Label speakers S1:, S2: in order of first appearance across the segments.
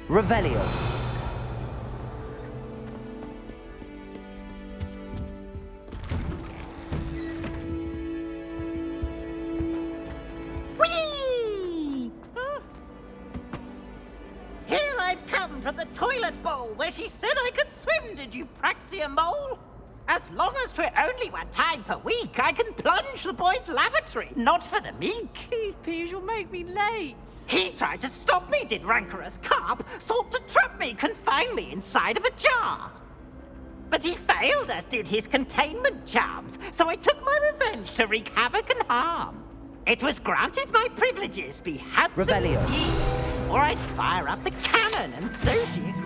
S1: Revelio.
S2: Whee! Here I've come from the toilet bowl where she said I could swim, did you Praxia mole? As long as 'twere only one time per week, I can plunge the boy's lavatory, not for the meek.
S3: Please, Peeves, you'll make me late.
S2: He tried to stop me, did rancorous carp, sought to trap me, confine me inside of a jar. But he failed, as did his containment charms, so I took my revenge to wreak havoc and harm. It was granted my privileges be handsome
S1: Revelio.
S2: indeed, or I'd fire up the cannon, and so she agreed.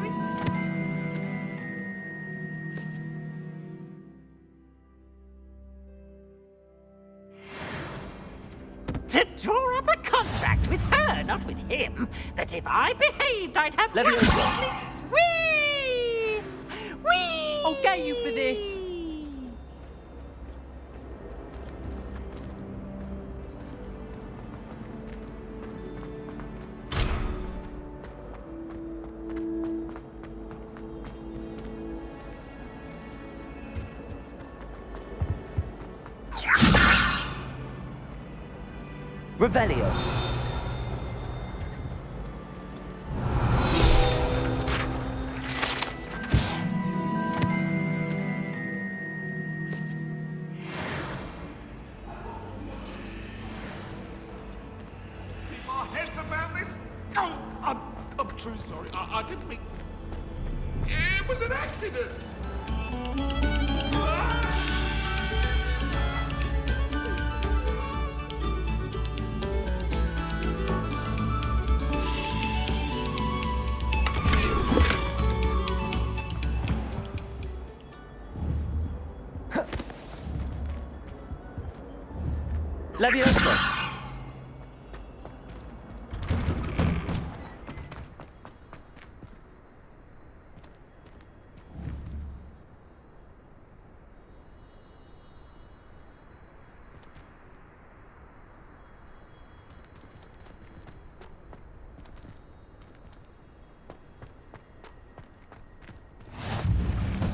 S2: To draw up a contract with her, not with him, that if I behaved, I'd have
S1: Leviosa.
S2: swim! Whee!
S3: I'll get you for this.
S1: Revelio.
S4: Keep our heads about this? Oh, I'm truly sorry. I didn't mean... It was an accident! Ah!
S1: Leviosa.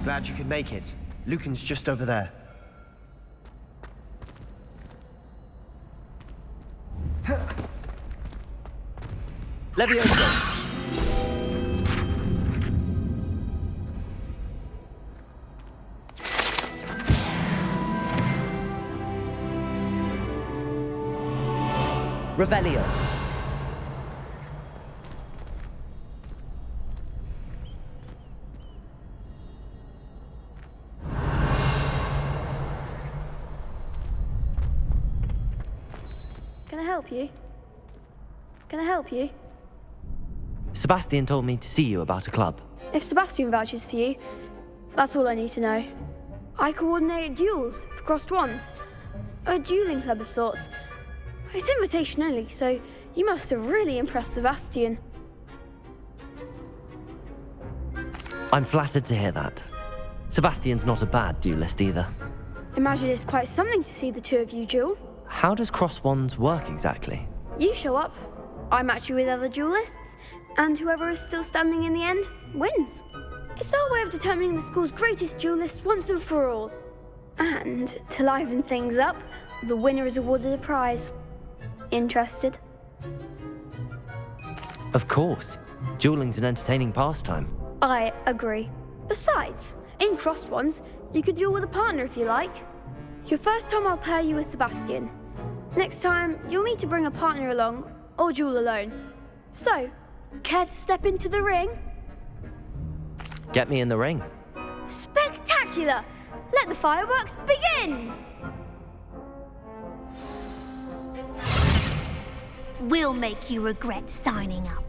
S5: Glad you could make it. Lucan's just over there.
S1: Leviosa. Revelio.
S6: Can I help you? Can I help you?
S1: Sebastian told me to see you about a club.
S6: If Sebastian vouches for you, that's all I need to know. I coordinate duels for crossed wands. A dueling club of sorts. It's invitation only, so you must have really impressed Sebastian.
S1: I'm flattered to hear that. Sebastian's not a bad duelist either.
S6: Imagine it's quite something to see the two of you duel.
S1: How does cross wands work exactly?
S6: You show up, I match you with other duelists, and whoever is still standing in the end wins. It's our way of determining the school's greatest duelist once and for all. And to liven things up, the winner is awarded a prize. Interested?
S1: Of course. Dueling's an entertaining pastime.
S6: I agree. Besides, in crossed ones, you could duel with a partner if you like. Your first time I'll pair you with Sebastian. Next time, you'll need to bring a partner along, or duel alone. So, care to step into the ring?
S1: Get me in the ring.
S6: Spectacular! Let the fireworks begin!
S7: We'll make you regret signing up.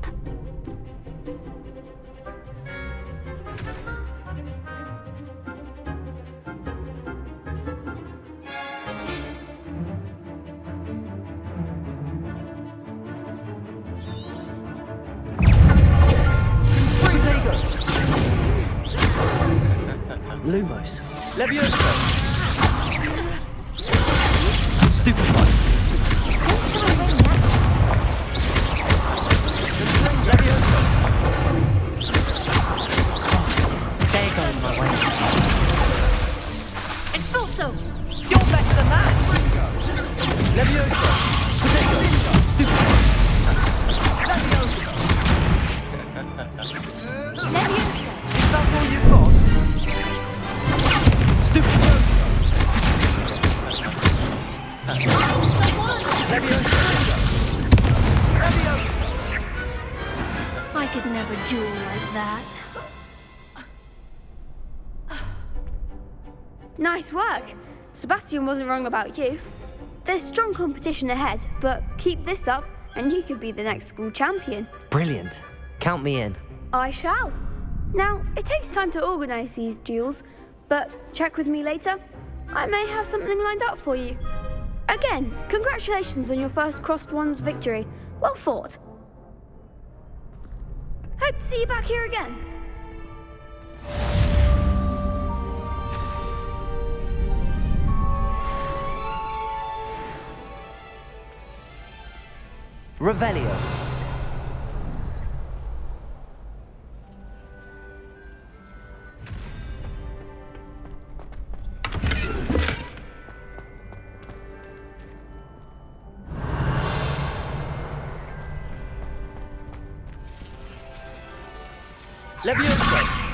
S1: Lumos. Leviosa. Stupefy. Leviosa.
S7: I could never duel like that.
S6: Nice work. Sebastian wasn't wrong about you. There's strong competition ahead, but keep this up and you could be the next school champion.
S1: Brilliant. Count me in.
S6: I shall. Now, it takes time to organise these duels, but check with me later. I may have something lined up for you. Again, congratulations on your first Crossed Wands victory. Well fought. Hope to see you back here again.
S1: Revelio. Levioso.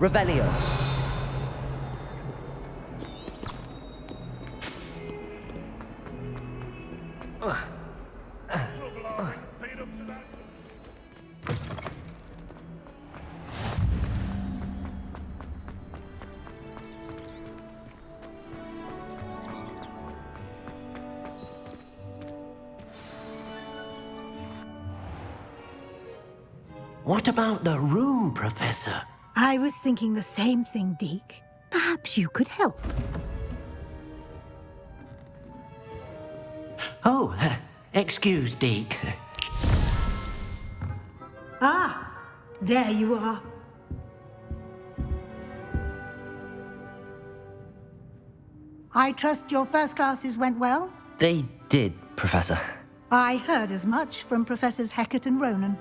S1: Revelio.
S4: Trouble I paid up to that.
S2: What about the room, Professor?
S8: I was thinking the same thing, Deke. Perhaps you could help.
S2: Oh, excuse, Deke.
S8: Ah, there you are. I trust your first classes went well?
S1: They did, Professor.
S8: I heard as much from Professors Hecat and Ronan.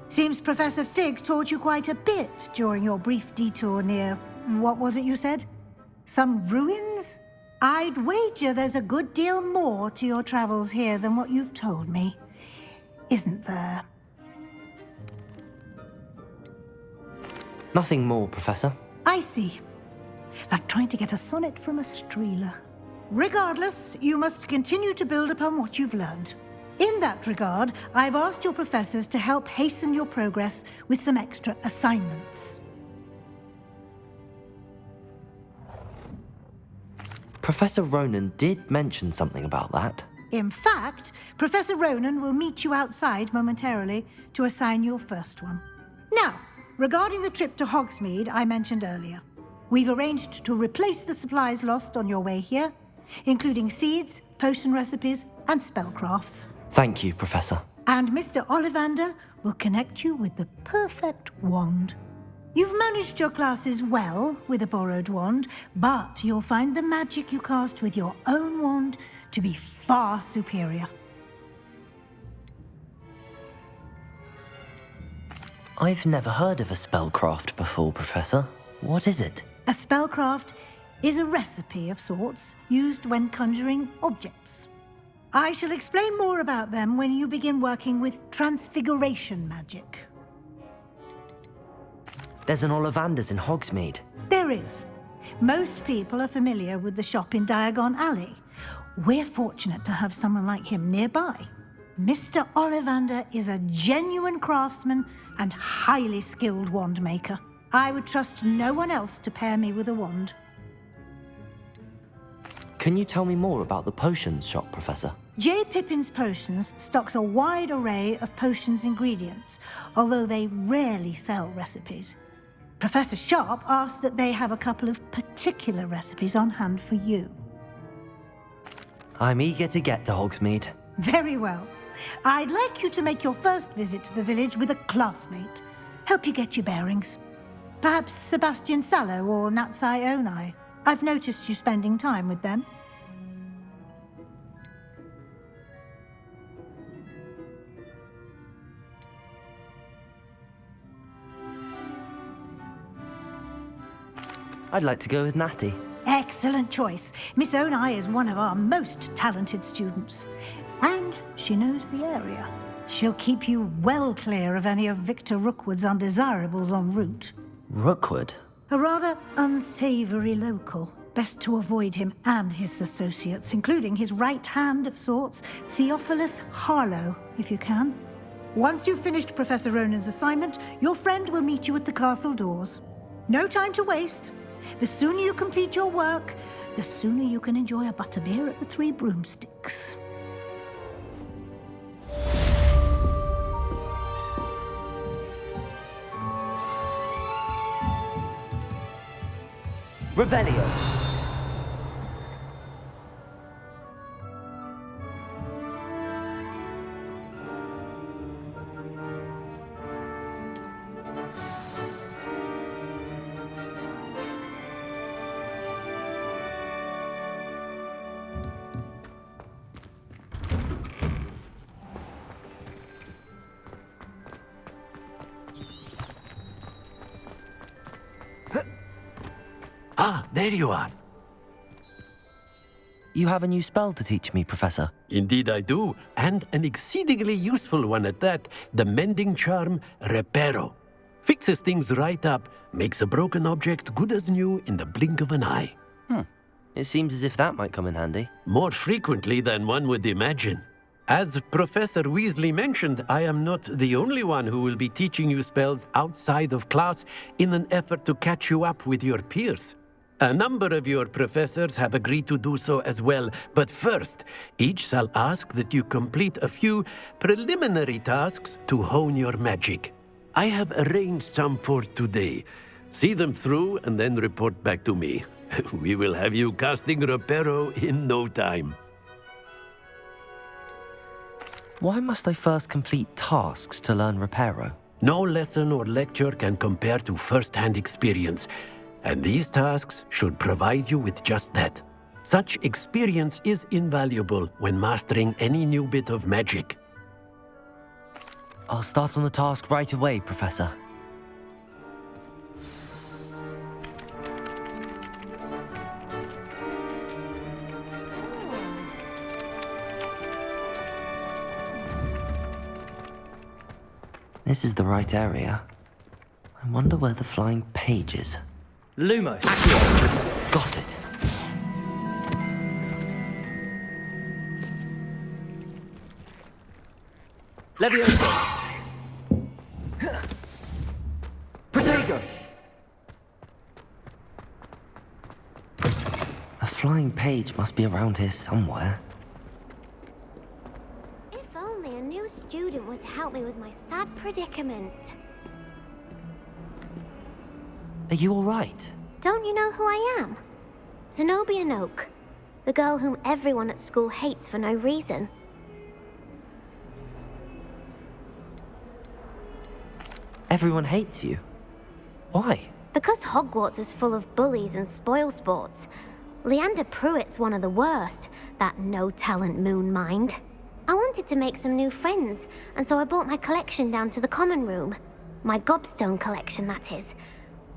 S8: Seems Professor Fig taught you quite a bit during your brief detour near... what was it you said? Some ruins? I'd wager there's a good deal more to your travels here than what you've told me. Isn't there?
S1: Nothing more, Professor.
S8: I see. Like trying to get a sonnet from a streeler. Regardless, you must continue to build upon what you've learned. In that regard, I've asked your professors to help hasten your progress with some extra assignments.
S1: Professor Ronan did mention something about that.
S8: In fact, Professor Ronan will meet you outside momentarily to assign your first one. Now, regarding the trip to Hogsmeade I mentioned earlier. We've arranged to replace the supplies lost on your way here, including seeds, potion recipes, and spellcrafts.
S1: Thank you, Professor.
S8: And Mr. Ollivander will connect you with the perfect wand. You've managed your classes well with a borrowed wand, but you'll find the magic you cast with your own wand to be far superior.
S1: I've never heard of a spellcraft before, Professor. What is it?
S8: A spellcraft is a recipe of sorts used when conjuring objects. I shall explain more about them when you begin working with transfiguration magic.
S1: There's an Ollivander's in Hogsmeade.
S8: There is. Most people are familiar with the shop in Diagon Alley. We're fortunate to have someone like him nearby. Mr. Ollivander is a genuine craftsman and highly skilled wand maker. I would trust no one else to pair me with a wand.
S1: Can you tell me more about the potions shop, Professor?
S8: J. Pippin's Potions stocks a wide array of potions ingredients, although they rarely sell recipes. Professor Sharp asked that they have a couple of particular recipes on hand for you.
S1: I'm eager to get to Hogsmeade.
S8: Very well. I'd like you to make your first visit to the village with a classmate. Help you get your bearings. Perhaps Sebastian Sallow or Natsai Onai. I've noticed you spending time with them.
S1: I'd like to go with Natty.
S8: Excellent choice. Miss Onai is one of our most talented students. And she knows the area. She'll keep you well clear of any of Victor Rookwood's undesirables en route.
S1: Rookwood?
S8: A rather unsavory local. Best to avoid him and his associates, including his right hand of sorts, Theophilus Harlow, if you can. Once you've finished Professor Ronan's assignment, your friend will meet you at the castle doors. No time to waste. The sooner you complete your work, the sooner you can enjoy a butterbeer at the Three Broomsticks.
S1: Revelio.
S9: Ah, there you are.
S1: You have a new spell to teach me, Professor.
S9: Indeed I do, and an exceedingly useful one at that. The mending charm, Reparo. Fixes things right up, makes a broken object good as new in the blink of an eye.
S1: It seems as if that might come in handy.
S9: More frequently than one would imagine. As Professor Weasley mentioned, I am not the only one who will be teaching you spells outside of class in an effort to catch you up with your peers. A number of your professors have agreed to do so as well, but first, each shall ask that you complete a few preliminary tasks to hone your magic. I have arranged some for today. See them through and then report back to me. We will have you casting Reparo in no time.
S1: Why must I first complete tasks to learn Reparo?
S9: No lesson or lecture can compare to first-hand experience, and these tasks should provide you with just that. Such experience is invaluable when mastering any new bit of magic.
S1: I'll start on the task right away, Professor. This is the right area. I wonder where the flying page is. Lumos! Accio! Got it. Leviosa! Protego! A flying page must be around here somewhere.
S10: If only a new student were to help me with my sad predicament.
S1: Are you all right?
S10: Don't you know who I am? Zenobia Noak, the girl whom everyone at school hates for no reason.
S1: Everyone hates you. Why?
S10: Because Hogwarts is full of bullies and spoilsports. Leander Pruitt's one of the worst, that no-talent moon mind. I wanted to make some new friends, and so I brought my collection down to the common room. My gobstone collection, that is.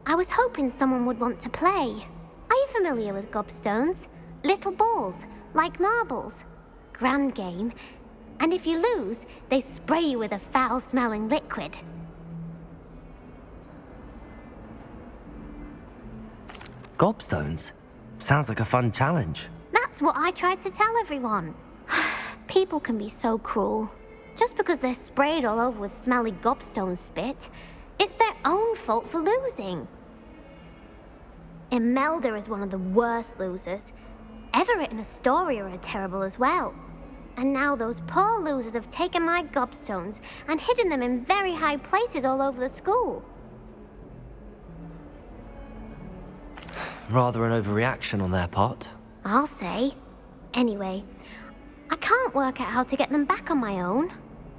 S10: I was hoping someone would want to play. Are you familiar with gobstones? Little balls, like marbles. Grand game. And if you lose, they spray you with a foul-smelling liquid.
S1: Gobstones? Sounds like a fun challenge.
S10: That's what I tried to tell everyone. People can be so cruel. Just because they're sprayed all over with smelly gobstone spit, it's their own fault for losing. Imelda is one of the worst losers. Everett and Astoria are terrible as well. And now those poor losers have taken my gobstones and hidden them in very high places all over the school.
S1: Rather an overreaction on their part.
S10: I'll say. Anyway, I can't work out how to get them back on my own.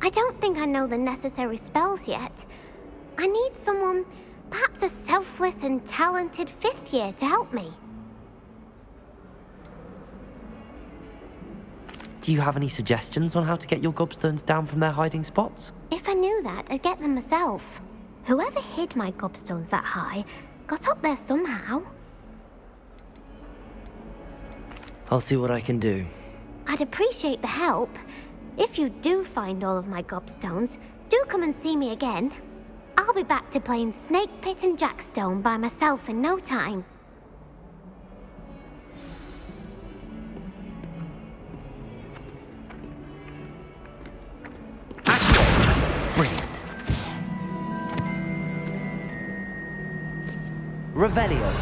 S10: I don't think I know the necessary spells yet. I need someone, perhaps a selfless and talented 5th year to help me.
S1: Do you have any suggestions on how to get your gobstones down from their hiding spots?
S10: If I knew that, I'd get them myself. Whoever hid my gobstones that high got up there somehow.
S1: I'll see what I can do.
S10: I'd appreciate the help. If you do find all of my gobstones, do come and see me again. I'll be back to playing Snake Pit and Jackstone by myself in no time.
S1: Brilliant. Revelio.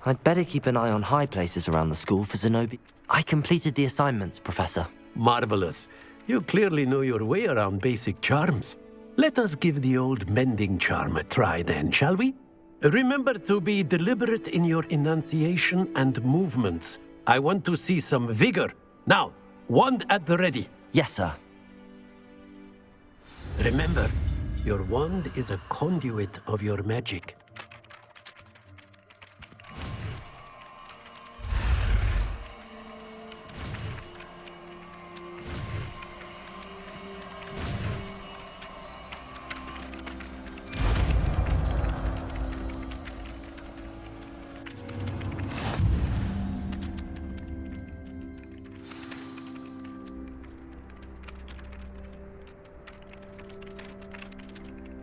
S1: I'd better keep an eye on high places around the school for Zenobia. I completed the assignments, Professor.
S9: Marvelous. You clearly know your way around basic charms. Let us give the old mending charm a try then, shall we? Remember to be deliberate in your enunciation and movements. I want to see some vigor. Now, wand at the ready.
S1: Yes, sir.
S9: Remember, your wand is a conduit of your magic.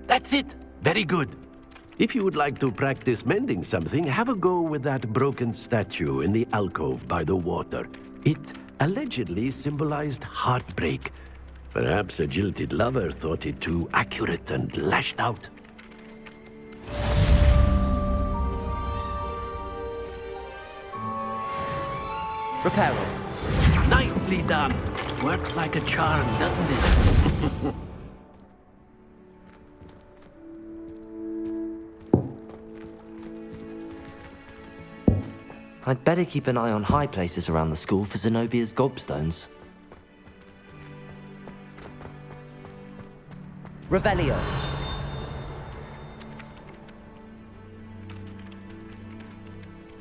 S9: That's it! Very good. If you would like to practice mending something, have a go with that broken statue in the alcove by the water. It allegedly symbolized heartbreak. Perhaps a jilted lover thought it too accurate and lashed out.
S1: Reparo.
S9: Nicely done. Works like a charm, doesn't it?
S1: I'd better keep an eye on high places around the school for Zenobia's gobstones. Revelio.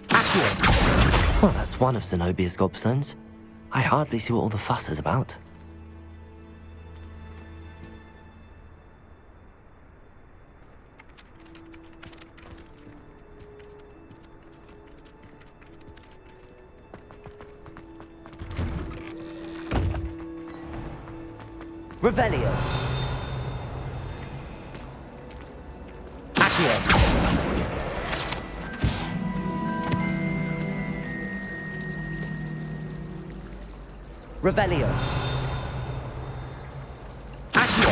S1: Accio. Well, that's one of Zenobia's gobstones. I hardly see what all the fuss is about. Revelio. Accio. Revelio. Accio.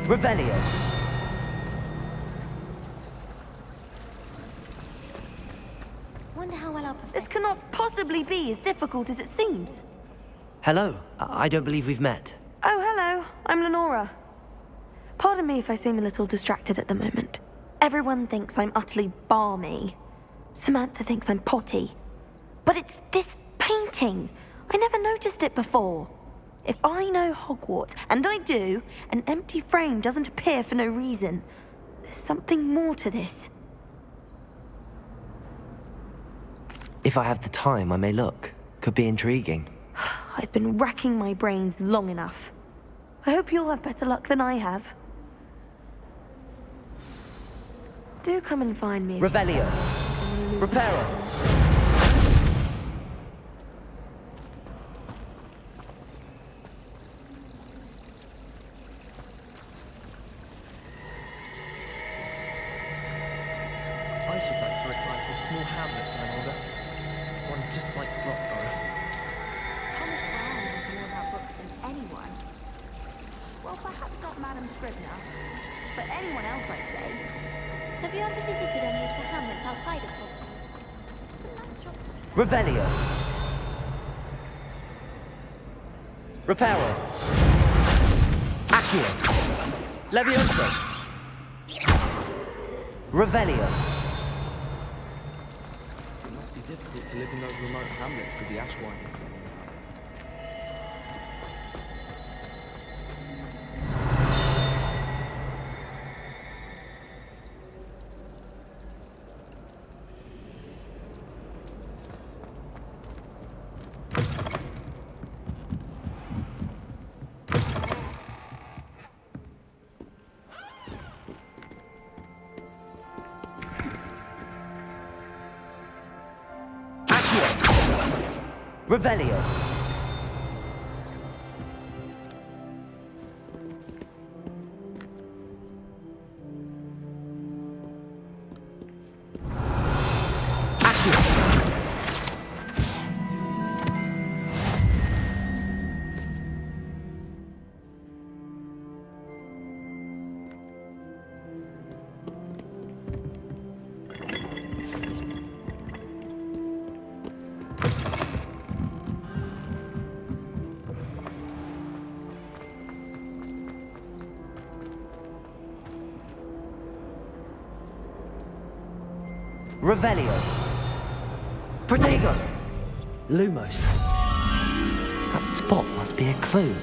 S1: Revelio.
S10: Wonder how well our professor...
S11: This cannot possibly be as difficult as it seems.
S1: Hello. I don't believe we've met.
S11: Oh, hello. I'm Lenora. Pardon me if I seem a little distracted at the moment. Everyone thinks I'm utterly balmy. Samantha thinks I'm potty. But it's this painting. I never noticed it before. If I know Hogwarts, and I do, an empty frame doesn't appear for no reason. There's something more to this.
S1: If I have the time, I may look. Could be intriguing.
S11: I've been racking my brains long enough. I hope you'll have better luck than I have. Do come and find me.
S1: Revelio. Reparo.
S12: I should like to retire to a small hamlet when I'm older. One just like Rockborough.
S13: Thomas Brown knows more about books than anyone. Well, perhaps not Madame Scribner, but anyone else, I'd say.
S10: Have you ever visited any of the hamlets outside of Hogwarts?
S1: Revelio. Reparo. Accio. Levioso. Revelio.
S12: It must be difficult to live in those remote hamlets with the ash winding.
S1: Revelio. Revelio. Protego. Lumos. That spot must be a clue.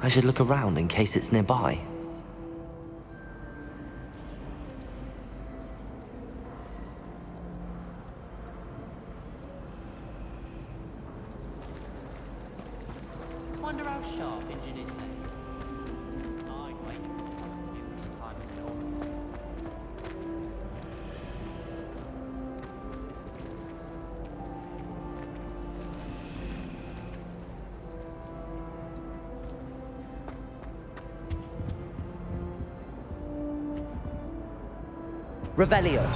S1: I should look around in case it's nearby.
S3: Wonder how sharp Engine is now. I wait. Time is it all?
S1: Revelio.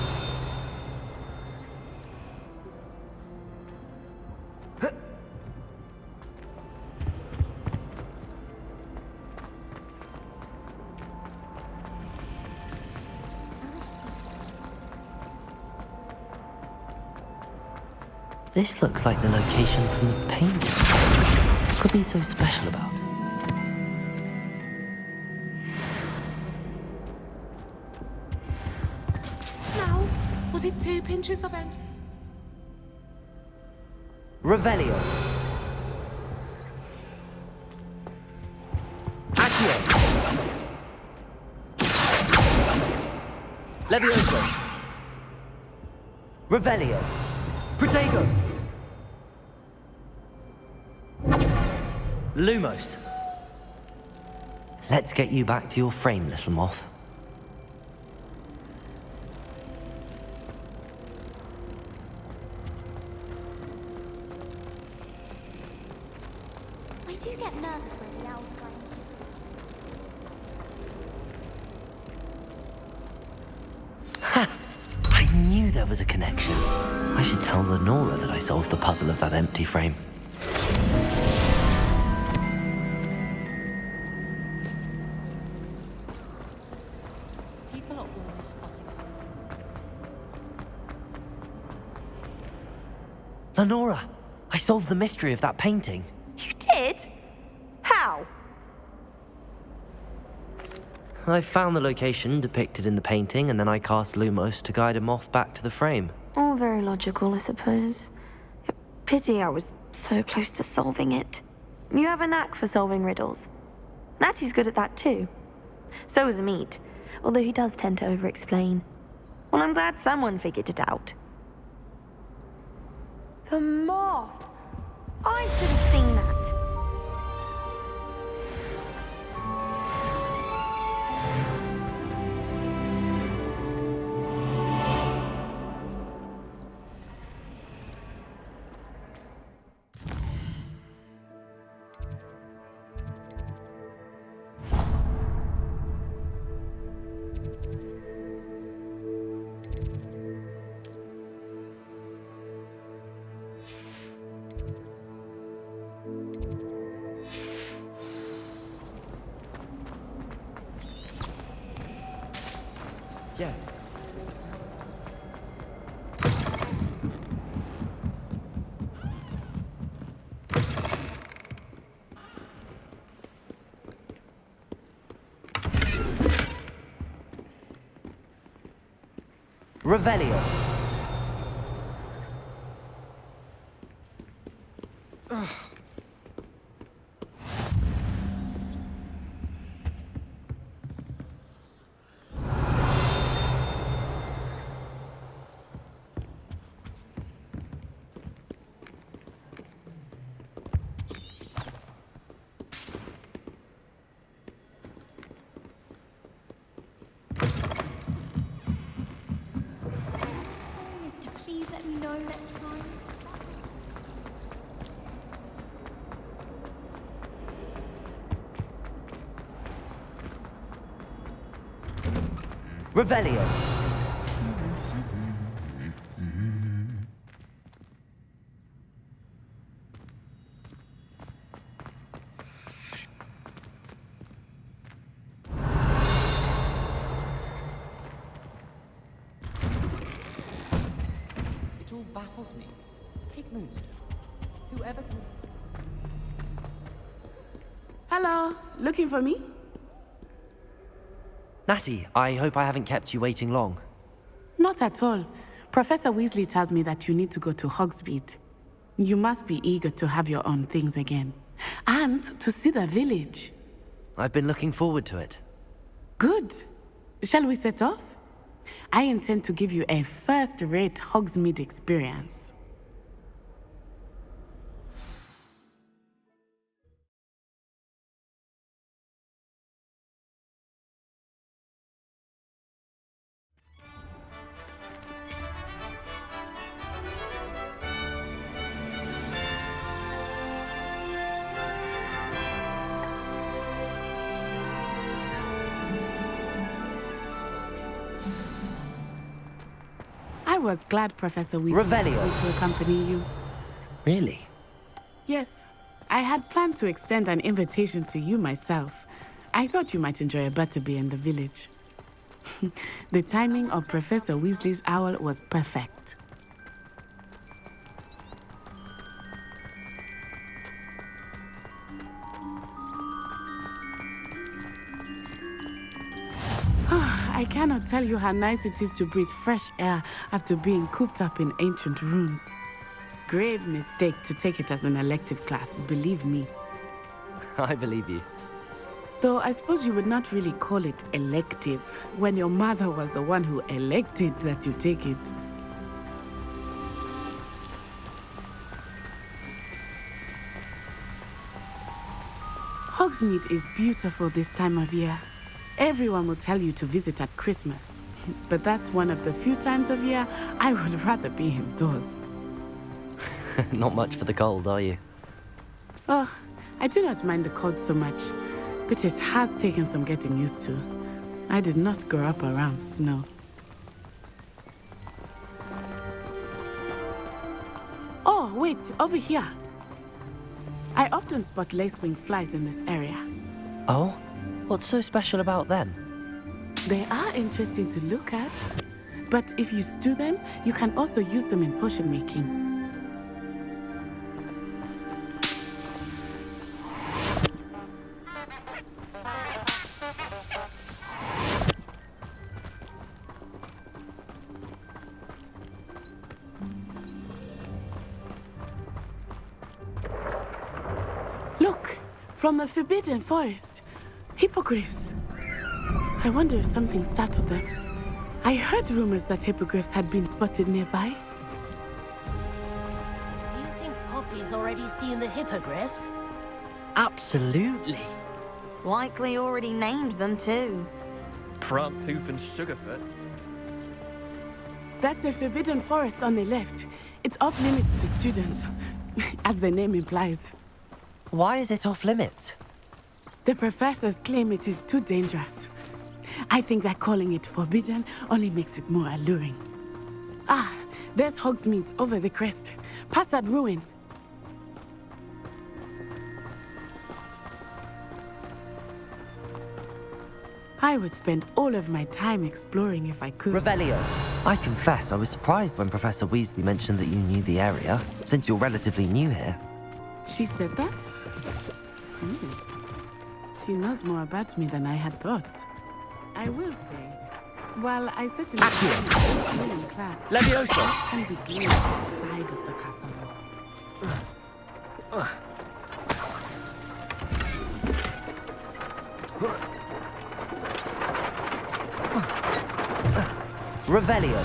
S1: This looks like the location from the painting. What could be so special about it?
S13: Now, was it 2 pinches of it?
S1: Revelio. Accio. Levioso. Revelio. Protego. Lumos. Let's get you back to your frame, little moth.
S10: I do get nervous when the owls fly.
S1: Ha! I knew there was a connection. I should tell Lenora that I solved the puzzle of that empty frame.
S3: People are always fussing.
S1: Lenora, I solved the mystery of that painting.
S11: You did? How?
S1: I found the location depicted in the painting, and then I cast Lumos to guide a moth back to the frame.
S11: All very logical, I suppose. Pity I was so close to solving it. You have a knack for solving riddles. Natty's good at that too. So is Amit, although he does tend to over-explain. Well, I'm glad someone figured it out. The moth! I should have seen that.
S12: Yes.
S1: Revelio.
S14: To please let me know next time.
S1: Revelio.
S3: It all baffles me. Take Moonstone. Whoever can...
S15: Hello, looking for me?
S1: Natty, I hope I haven't kept you waiting long.
S15: Not at all. Professor Weasley tells me that you need to go to Hogsmeade. You must be eager to have your own things again. And to see the village.
S1: I've been looking forward to it.
S15: Good. Shall we set off? I intend to give you a first-rate Hogsmeade experience. I was glad Professor Weasley asked me to accompany you.
S1: Really?
S15: Yes. I had planned to extend an invitation to you myself. I thought you might enjoy a butterbeer in the village. The timing of Professor Weasley's owl was perfect. I cannot tell you how nice it is to breathe fresh air after being cooped up in ancient rooms. Grave mistake to take it as an elective class, believe me.
S1: I believe you.
S15: Though I suppose you would not really call it elective when your mother was the one who elected that you take it. Hogsmeade is beautiful this time of year. Everyone will tell you to visit at Christmas. But that's one of the few times of year I would rather be indoors.
S1: Not much for the cold, are you?
S15: Oh, I do not mind the cold so much, but it has taken some getting used to. I did not grow up around snow. Oh, wait, over here. I often spot lacewing flies in this area.
S1: Oh? What's so special about them?
S15: They are interesting to look at. But if you stew them, you can also use them in potion making. Look, from the Forbidden Forest. Hippogriffs. I wonder if something startled them. I heard rumors that hippogriffs had been spotted nearby.
S2: You think Poppy's already seen the hippogriffs?
S1: Absolutely.
S11: Likely already named them too.
S12: Prance, Hoof, and Sugarfoot.
S15: That's the Forbidden Forest on the left. It's off limits to students, as the name implies.
S1: Why is it off limits?
S15: The professors claim it is too dangerous. I think that calling it forbidden only makes it more alluring. Ah, there's Hogsmeade over the crest. Past that ruin. I would spend all of my time exploring if I could.
S1: Revelio. I confess I was surprised when Professor Weasley mentioned that you knew the area, since you're relatively new here.
S15: She said that? She knows more about me than I had thought. I will say, while I certainly am in class,
S1: Leviosa!
S15: can be glimpsed outside of the castle walls.
S1: Revelio.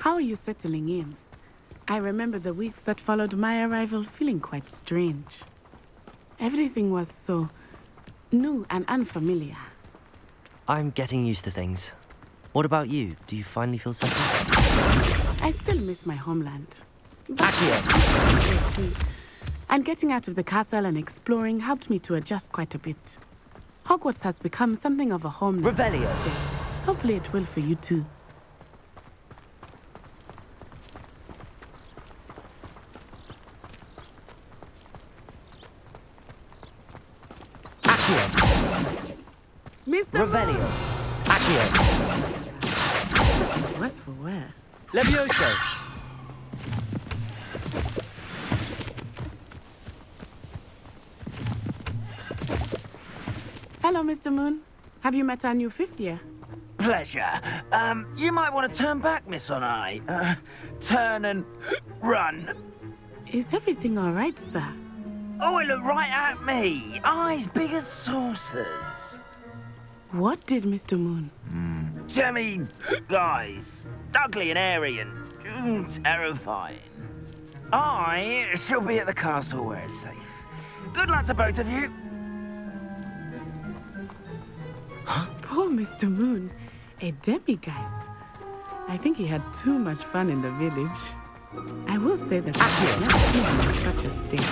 S15: How are you settling in? I remember the weeks that followed my arrival feeling quite strange. Everything was so new and unfamiliar.
S1: I'm getting used to things. What about you? Do you finally feel settled?
S15: I still miss my homeland.
S1: Accio!
S15: And getting out of the castle and exploring helped me to adjust quite a bit. Hogwarts has become something of a home now.
S1: Revelio!
S15: Hopefully it will for you too. Mr.
S1: Revelio. Accio.
S15: What's for where?
S1: Levioso.
S15: Hello, Mr. Moon. Have you met our new fifth year?
S16: Pleasure. You might want to turn back, Miss Onai. Turn and run.
S15: Is everything all right, sir?
S16: Oh, it looked right at me. Eyes big as saucers.
S15: What did Mr. Moon?
S16: Jemmy guys. Ugly and airy and terrifying. I shall be at the castle where it's safe. Good luck to both of you.
S15: Poor Mr. Moon. A demiguise. I think he had too much fun in the village. I will say that I've never seen him in such a state.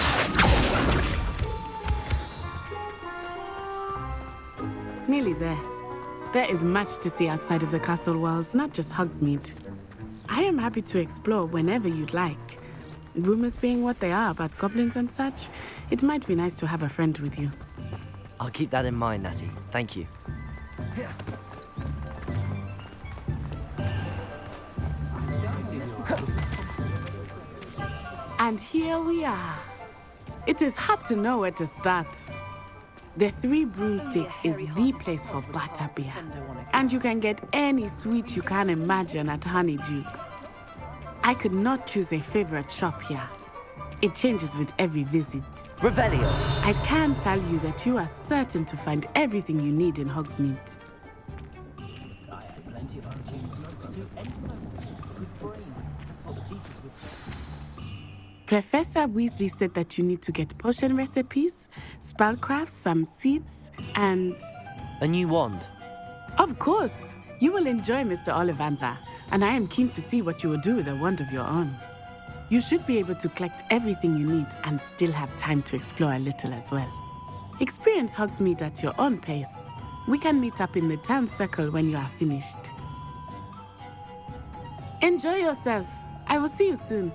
S15: Nearly there. There is much to see outside of the castle walls, not just Hogsmeade. I am happy to explore whenever you'd like. Rumors being what they are about goblins and such, it might be nice to have a friend with you.
S1: I'll keep that in mind, Natty. Thank you.
S15: And here we are. It is hard to know where to start. The Three Broomsticks is the place for butterbeer. And you can get any sweet you can imagine at Honeydukes. I could not choose a favorite shop here. It changes with every visit.
S1: Revelio.
S15: I can tell you that you are certain to find everything you need in Hogsmeade.
S3: I had plenty of other things that suit any good brain. That's what the teachers would say.
S15: Professor Weasley said that you need to get potion recipes, spellcrafts, some seeds, and...
S1: A new wand.
S15: Of course! You will enjoy Mr. Ollivander, and I am keen to see what you will do with a wand of your own. You should be able to collect everything you need and still have time to explore a little as well. Experience Hogsmeade at your own pace. We can meet up in the town circle when you are finished. Enjoy yourself. I will see you soon.